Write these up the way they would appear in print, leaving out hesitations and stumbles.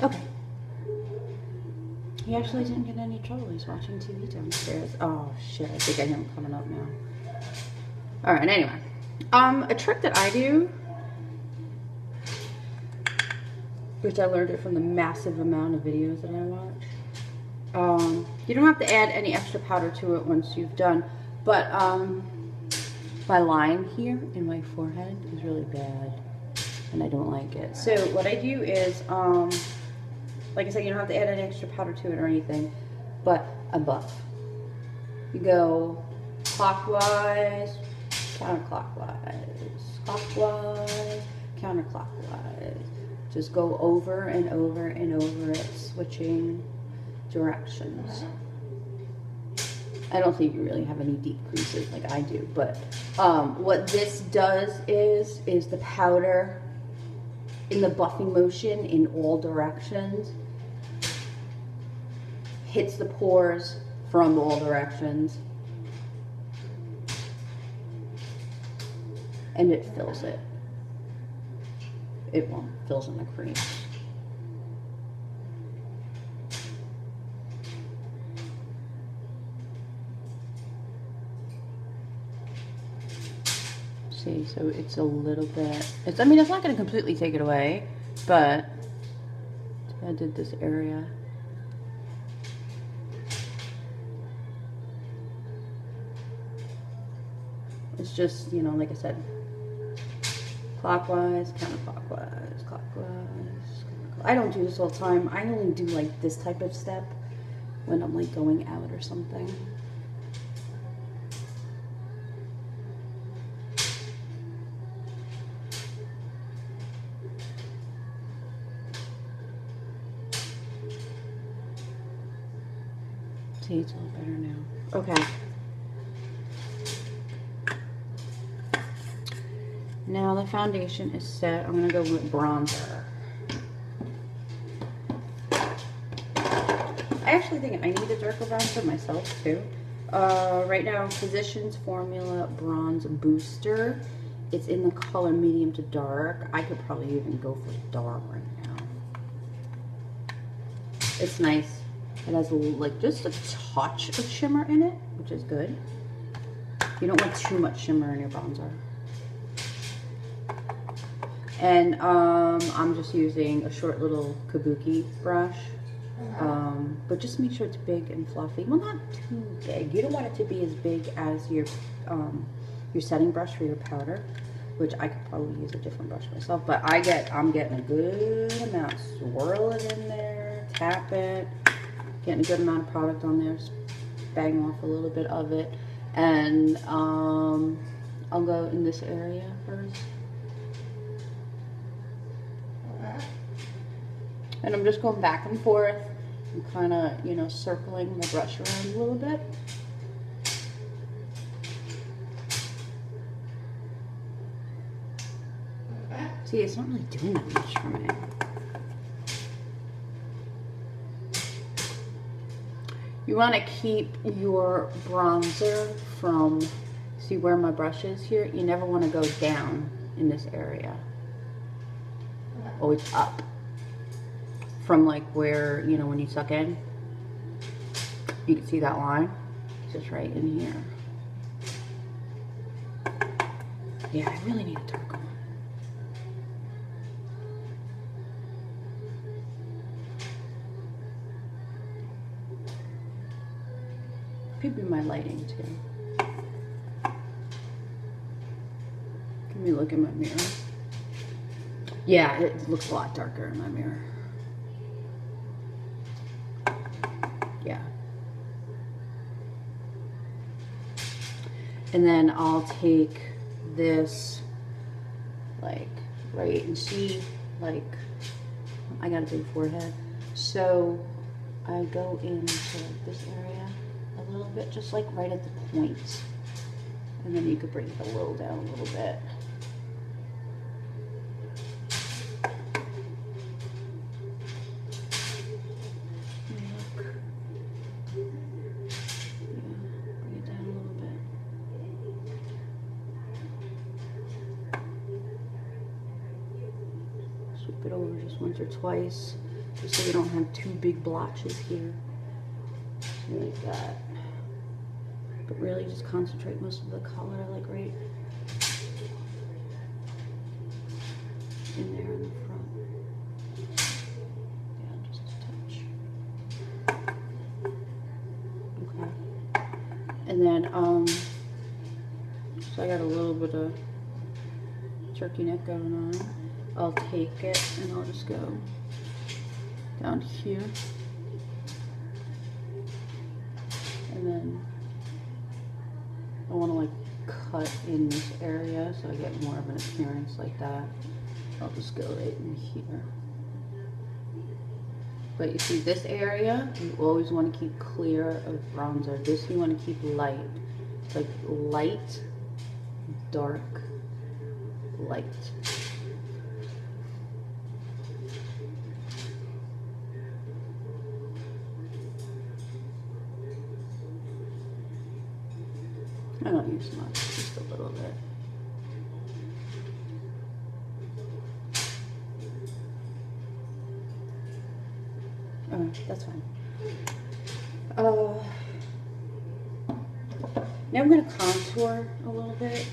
Okay. He actually didn't get any trouble. He's watching TV downstairs. Oh shit, I think I hear him coming up now. Alright, anyway. A trick that I do, which I learned it from the massive amount of videos that I watch. You don't have to add any extra powder to it once you've done, but my line here in my forehead is really bad, and I don't like it. So what I do is, like I said, you don't have to add any extra powder to it or anything, but a buff. You go clockwise, counterclockwise, clockwise, counterclockwise. Just go over and over and over it, switching directions. I don't think you really have any deep creases like I do, but what this does is the powder in the buffing motion in all directions hits the pores from all directions, and it fills it. It won't fills in the cream. See, so it's a little bit, I mean, it's not going to completely take it away, but I did this area. It's just, you know, like I said, clockwise, counterclockwise, clockwise. I don't do this all the time. I only do like this type of step when I'm like going out or something. See, it's a little better now. Okay. Now the foundation is set. I'm going to go with bronzer. I actually think I need a darker bronzer myself too. Right now, Physicians Formula Bronze Booster. It's in the color medium to dark. I could probably even go for dark right now. It's nice. It has like just a touch of shimmer in it, which is good. You don't want too much shimmer in your bronzer. And I'm just using a short little kabuki brush, but just make sure it's big and fluffy. Well, not too big. You don't want it to be as big as your setting brush for your powder, which I could probably use a different brush myself. But I'm getting a good amount. Swirl it in there, tap it, getting a good amount of product on there. Just bang off a little bit of it, and I'll go in this area first. And I'm just going back and forth and kind of, you know, circling my brush around a little bit. See, it's not really doing that much for me. You want to keep your bronzer from, see where my brush is here? You never want to go down in this area. Always up. From like where, you know, when you suck in, you can see that line. It's just right in here. Yeah, I really need a darker one. Could be my lighting too. Let me look in my mirror. Yeah, it looks a lot darker in my mirror. Yeah. And then I'll take this, like, right, and see, like, I got a big forehead. So I go into this area a little bit, just like right at the point. And then you could bring it a little down a little bit. It over just just once or twice, just so we don't have two big blotches here. Like that. But really just concentrate most of the color, like right in there in the front. Yeah, just a touch. Okay. And then, so I got a little bit of turkey neck going on. I'll take it and I'll just go down here. And then I want to like cut in this area so I get more of an appearance like that. I'll just go right in here. But you see this area, you always want to keep clear of bronzer. This you want to keep light. It's like light, dark, light. I don't use much, just a little bit. Okay, that's fine. Now I'm going to contour a little bit.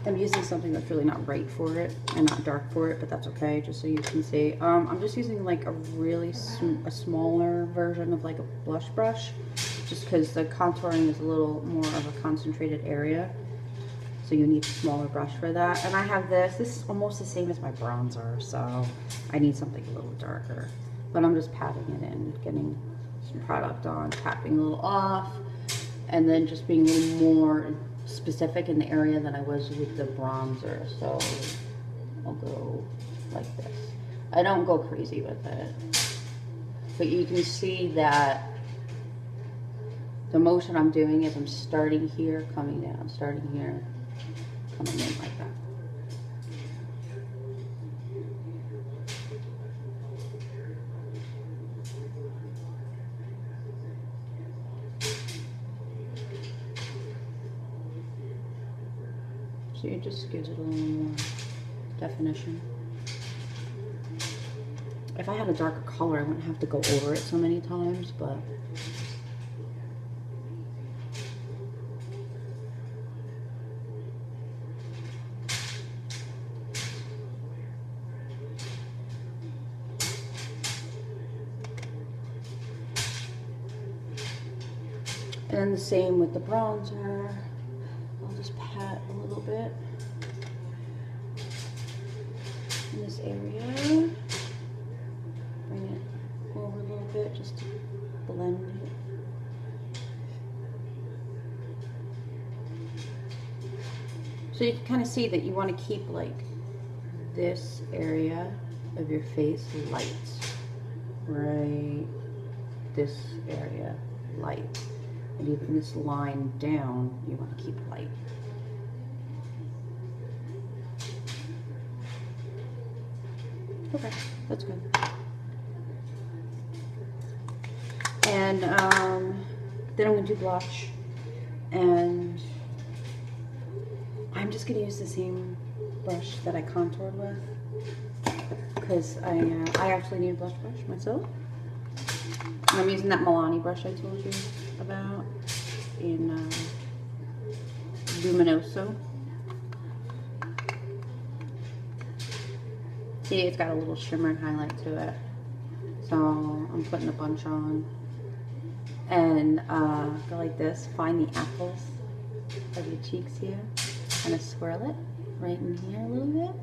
I'm using something that's really not right for it and not dark for it, but that's okay, just so you can see. I'm just using like a really smaller version of like a blush brush, just because the contouring is a little more of a concentrated area. So you need a smaller brush for that. And I have this is almost the same as my bronzer, so I need something a little darker. But I'm just patting it in, getting some product on, tapping a little off, and then just being a little more specific in the area than I was with the bronzer. So I'll go like this. I don't go crazy with it. But you can see that the motion I'm doing is I'm starting here, coming down, starting here, coming in like that. So it just gives it a little more definition. If I had a darker color, I wouldn't have to go over it so many times, but and then the same with the bronzer. I'll just pat a little bit in this area. Bring it over a little bit just to blend it. So you can kind of see that you want to keep like this area of your face light. Right, this area light. And even this line down, you want to keep light. Okay, that's good. And then I'm going to do blush. And I'm just going to use the same brush that I contoured with, because I actually need a blush brush myself. And I'm using that Milani brush I told you about in Luminoso. See, it's got a little shimmer and highlight to it. So I'm putting a bunch on. And go like this. Find the apples of your cheeks here. Kind of swirl it right in here a little bit.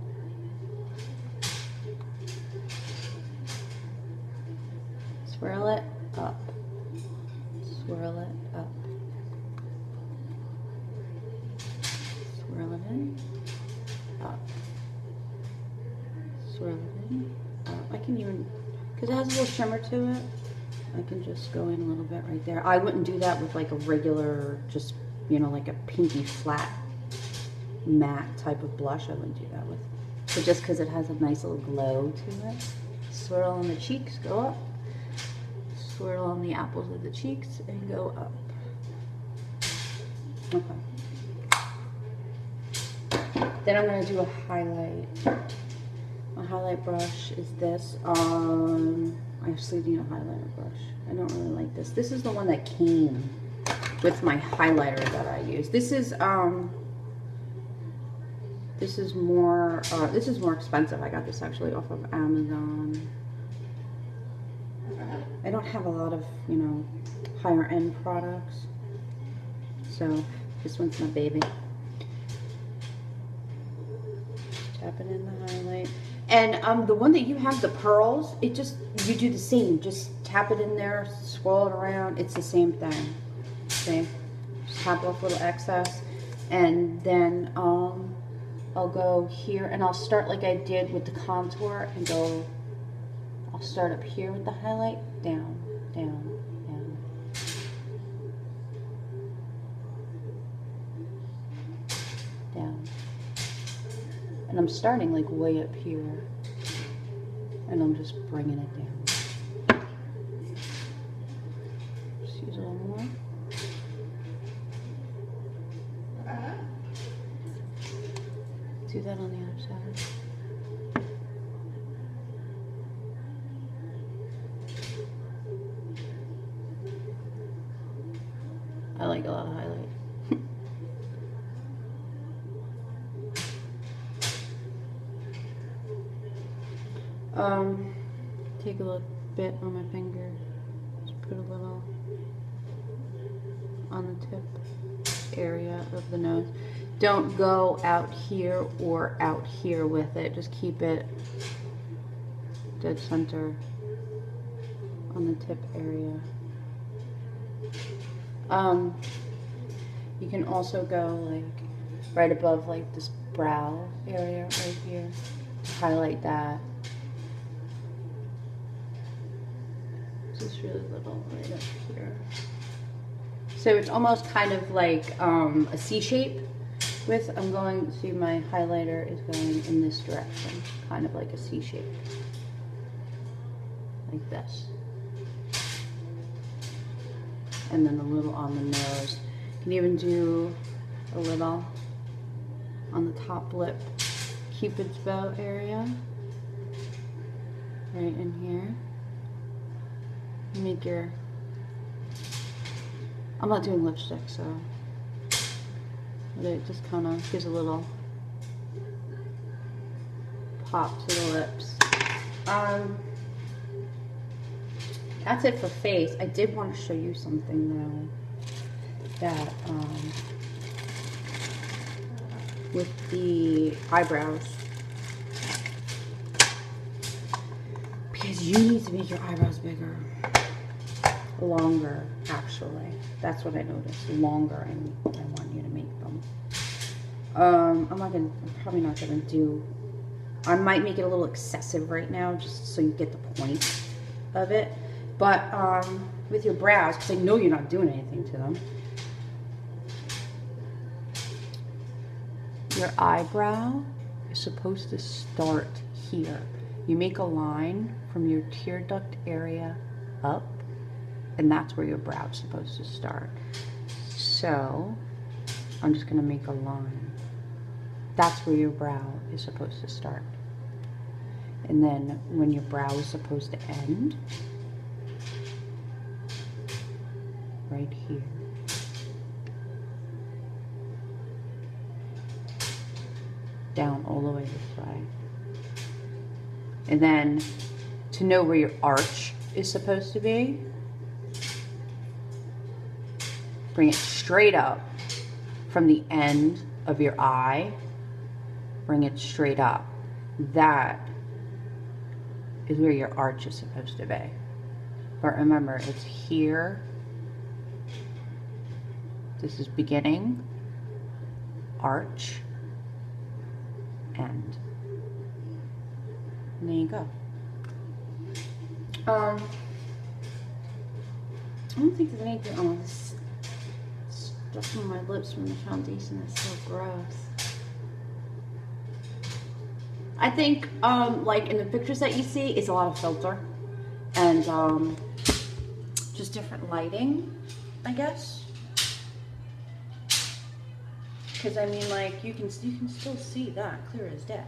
Swirl it up. Swirl it up. Swirl it in. Up. Swirl it in. Up. I can even, because it has a little shimmer to it, I can just go in a little bit right there. I wouldn't do that with like a regular, just, you know, like a pinky flat matte type of blush. I wouldn't do that with. But just because it has a nice little glow to it. Swirl on the cheeks, go up. Swirl on the apples of the cheeks and go up. Okay. Then I'm going to do a highlight. My highlight brush is this. I actually need a highlighter brush. I don't really like this. This is the one that came with my highlighter that I use. This is more expensive. I got this actually off of Amazon. I don't have a lot of, you know, higher end products. So this one's my baby. Tap it in the highlight. And the one that you have, the pearls, you do the same. Just tap it in there, swirl it around. It's the same thing. See? Just tap off a little excess. And then I'll go here and I'll start like I did with the contour and go, I'll start up here with the highlight, down, down, down. Down. And I'm starting like way up here and I'm just bringing it down. Just use a little more. Do that on the other side. I like a lot of highlight. Take a little bit on my finger, just put a little on the tip area of the nose. Don't go out here or out here with it. Just keep it dead center on the tip area. You can also go like right above like this brow area right here to highlight that. Just really little right up here. So it's almost kind of like a C shape. I'm going to, my highlighter is going in this direction, kind of like a C shape, like this. And then a little on the nose. You can even do a little on the top lip, Cupid's bow area, right in here. Make your, I'm not doing lipstick, so but it just kind of gives a little pop to the lips. That's it for face. I did want to show you something though, that with the eyebrows, because you need to make your eyebrows bigger. Longer, actually. That's what I noticed. Longer, and I want you to make them. I'm probably not gonna do, I might make it a little excessive right now, just so you get the point of it. But with your brows, because I know you're not doing anything to them, your eyebrow is supposed to start here. You make a line from your tear duct area up, and that's where your brow is supposed to start. So I'm just gonna make a line. That's where your brow is supposed to start. And then when your brow is supposed to end, right here. Down all the way this way. And then to know where your arch is supposed to be, bring it straight up from the end of your eye. Bring it straight up. That is where your arch is supposed to be. But remember, it's here. This is beginning, arch, end. And there you go. I don't think there's anything on this stuff on my lips from the foundation. It's so gross. I think, like in the pictures that you see, it's a lot of filter and just different lighting, I guess. Because I mean, like, you can still see that clear as day.